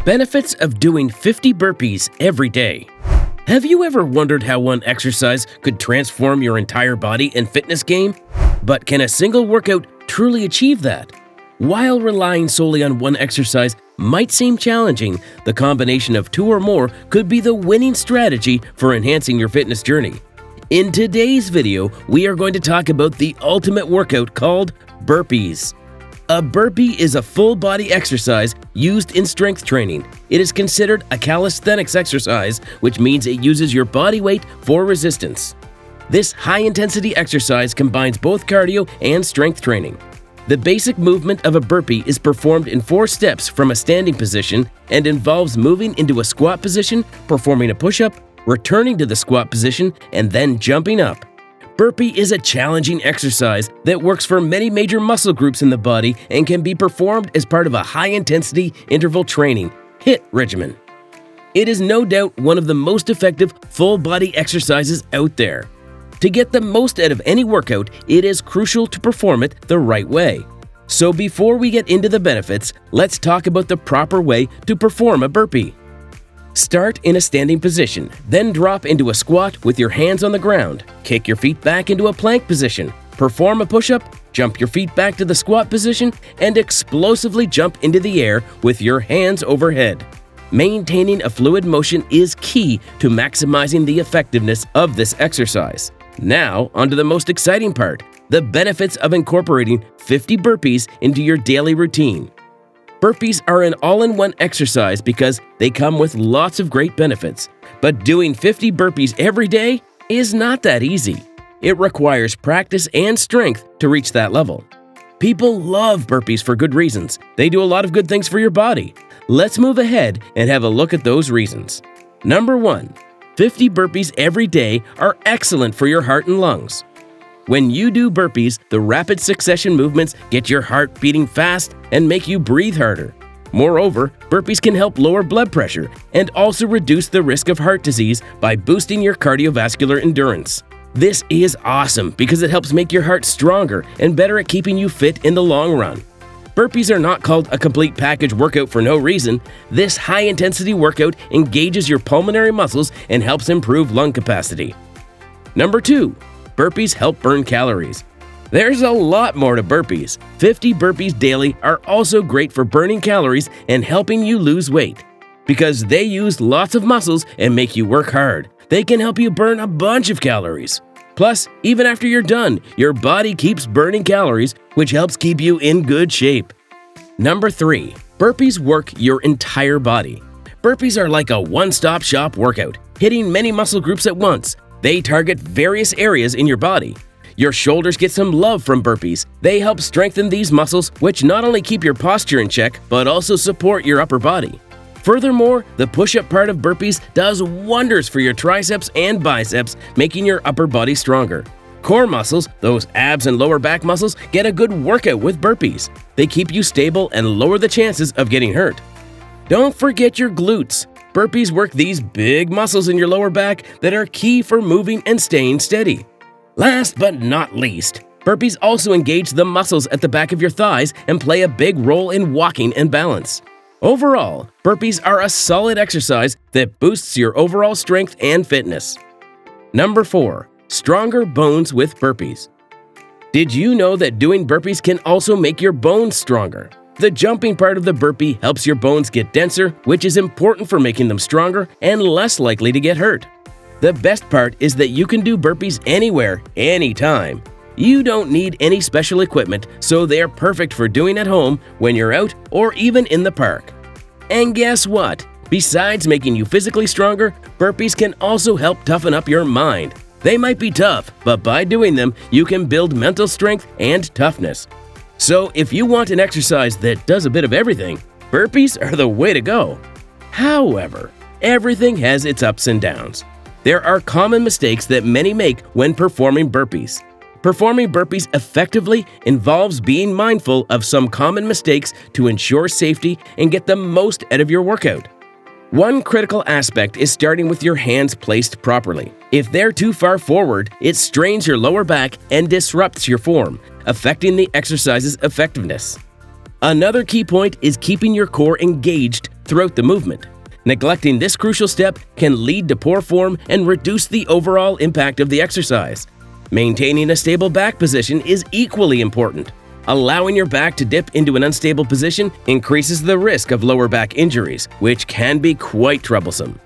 Benefits of doing 50 burpees every day. Have you ever wondered how one exercise could transform your entire body and fitness game? But can a single workout truly achieve that? While relying solely on one exercise might seem challenging, the combination of two or more could be the winning strategy for enhancing your fitness journey. In today's video, we are going to talk about the ultimate workout called burpees. A burpee is a full-body exercise used in strength training. It is considered a calisthenics exercise, which means it uses your body weight for resistance. This high-intensity exercise combines both cardio and strength training. The basic movement of a burpee is performed in 4 steps from a standing position and involves moving into a squat position, performing a push-up, returning to the squat position, and then jumping up. Burpee is a challenging exercise that works for many major muscle groups in the body and can be performed as part of a high-intensity interval training HIIT regimen. It is no doubt one of the most effective full-body exercises out there. To get the most out of any workout, it is crucial to perform it the right way. So before we get into the benefits, let's talk about the proper way to perform a burpee. Start in a standing position, then drop into a squat with your hands on the ground. Kick your feet back into a plank position. Perform a push-up, jump your feet back to the squat position, and explosively jump into the air with your hands overhead. Maintaining a fluid motion is key to maximizing the effectiveness of this exercise. Now, onto the most exciting part, the benefits of incorporating 50 burpees into your daily routine. Burpees are an all-in-one exercise because they come with lots of great benefits. But doing 50 burpees every day is not that easy. It requires practice and strength to reach that level. People love burpees for good reasons. They do a lot of good things for your body. Let's move ahead and have a look at those reasons. Number 1. 50 burpees every day are excellent for your heart and lungs. When you do burpees, the rapid succession movements get your heart beating fast and make you breathe harder. Moreover, burpees can help lower blood pressure and also reduce the risk of heart disease by boosting your cardiovascular endurance. This is awesome because it helps make your heart stronger and better at keeping you fit in the long run. Burpees are not called a complete package workout for no reason. This high-intensity workout engages your pulmonary muscles and helps improve lung capacity. Number 2. Burpees help burn calories. There's a lot more to burpees. 50 burpees daily are also great for burning calories and helping you lose weight. Because they use lots of muscles and make you work hard, they can help you burn a bunch of calories. Plus, even after you're done, your body keeps burning calories, which helps keep you in good shape. Number 3. Burpees work your entire body. Burpees are like a one-stop shop workout, hitting many muscle groups at once. They target various areas in your body. Your shoulders get some love from burpees. They help strengthen these muscles, which not only keep your posture in check, but also support your upper body. Furthermore, the push-up part of burpees does wonders for your triceps and biceps, making your upper body stronger. Core muscles, those abs and lower back muscles, get a good workout with burpees. They keep you stable and lower the chances of getting hurt. Don't forget your glutes. Burpees work these big muscles in your lower back that are key for moving and staying steady. Last but not least, burpees also engage the muscles at the back of your thighs and play a big role in walking and balance. Overall, burpees are a solid exercise that boosts your overall strength and fitness. Number 4. Stronger bones with burpees. Did you know that doing burpees can also make your bones stronger? The jumping part of the burpee helps your bones get denser, which is important for making them stronger and less likely to get hurt. The best part is that you can do burpees anywhere, anytime. You don't need any special equipment, so they are perfect for doing at home, when you're out, or even in the park. And guess what? Besides making you physically stronger, burpees can also help toughen up your mind. They might be tough, but by doing them, you can build mental strength and toughness. So if you want an exercise that does a bit of everything, burpees are the way to go. However, everything has its ups and downs. There are common mistakes that many make when performing burpees. Performing burpees effectively involves being mindful of some common mistakes to ensure safety and get the most out of your workout. One critical aspect is starting with your hands placed properly. If they're too far forward, it strains your lower back and disrupts your form, affecting the exercise's effectiveness. Another key point is keeping your core engaged throughout the movement. Neglecting this crucial step can lead to poor form and reduce the overall impact of the exercise. Maintaining a stable back position is equally important. Allowing your back to dip into an unstable position increases the risk of lower back injuries, which can be quite troublesome.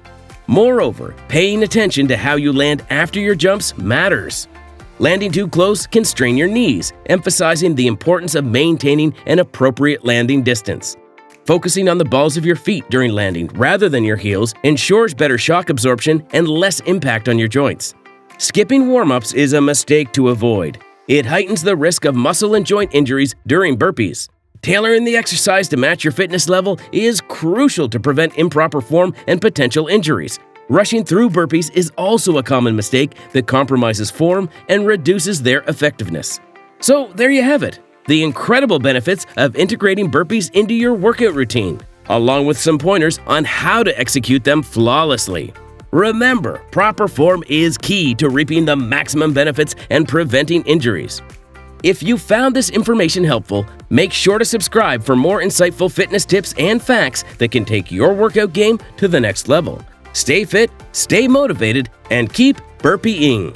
Moreover, paying attention to how you land after your jumps matters. Landing too close can strain your knees, emphasizing the importance of maintaining an appropriate landing distance. Focusing on the balls of your feet during landing rather than your heels ensures better shock absorption and less impact on your joints. Skipping warm-ups is a mistake to avoid. It heightens the risk of muscle and joint injuries during burpees. Tailoring the exercise to match your fitness level is crucial to prevent improper form and potential injuries. Rushing through burpees is also a common mistake that compromises form and reduces their effectiveness. So there you have it, the incredible benefits of integrating burpees into your workout routine, along with some pointers on how to execute them flawlessly. Remember, proper form is key to reaping the maximum benefits and preventing injuries. If you found this information helpful, make sure to subscribe for more insightful fitness tips and facts that can take your workout game to the next level. Stay fit, stay motivated, and keep burpeeing.